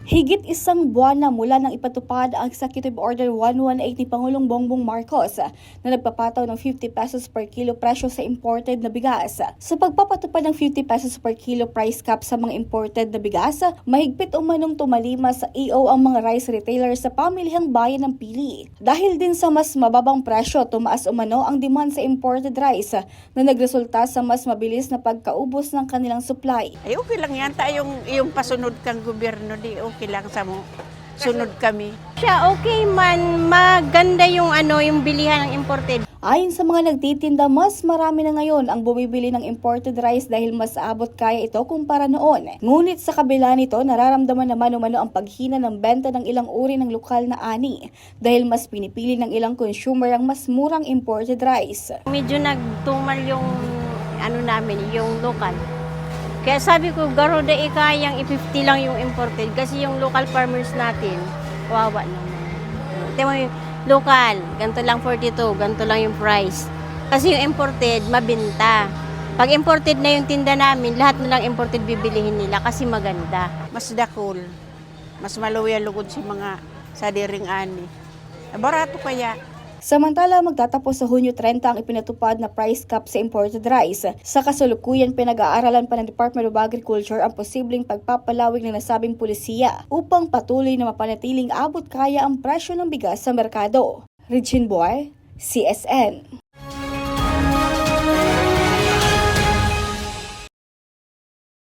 Higit isang buwan na mula nang ipatupad ang Executive Order 118 ni Pangulong Bongbong Marcos na nagpapataw ng 50 pesos per kilo presyo sa imported na bigas. Sa pagpapatupad ng 50 pesos per kilo price cap sa mga imported na bigas, mahigpit umanong tumalima sa EO ang mga rice retailers sa pamilihang bayan ng Pili. Dahil din sa mas mababang presyo, tumaas umano ang demand sa imported rice na nagresulta sa mas mabilis na pagkaubos ng kanilang supply. Ay okay lang yan, yung pasunod kang gobyerno, di okay lang sa mo. Sunod kami. Siya okay man, maganda yung yung bilihan ng imported. Ayon sa mga nagtitinda, mas marami na ngayon ang bumibili ng imported rice dahil mas abot kaya ito kumpara noon. Ngunit sa kabila nito, nararamdaman naman umano ang paghina ng benta ng ilang uri ng lokal na ani dahil mas pinipili ng ilang consumer ang mas murang imported rice. Medyo nagtumal yung namin, yung local. Kaya sabi ko, garo da kayang i-50 lang yung imported kasi yung local farmers natin, wawa naman. Tingnan mo yung local, ganito lang 42, ganito lang yung price. Kasi yung imported, mabenta. Pag imported na yung tinda namin, lahat na lang imported bibilihin nila kasi maganda. Mas dakol, mas maluya lugod si mga sadiring ani. Barato kaya. Samantala, magtatapos sa Hunyo 30 ang ipinatupad na price cap sa imported rice. Sa kasalukuyan, pinag-aaralan pa ng Department of Agriculture ang posibleng pagpapalawig ng nasabing pulisiya upang patuloy na mapanatiling abot kaya ang presyo ng bigas sa merkado. Regine Boy, CSN.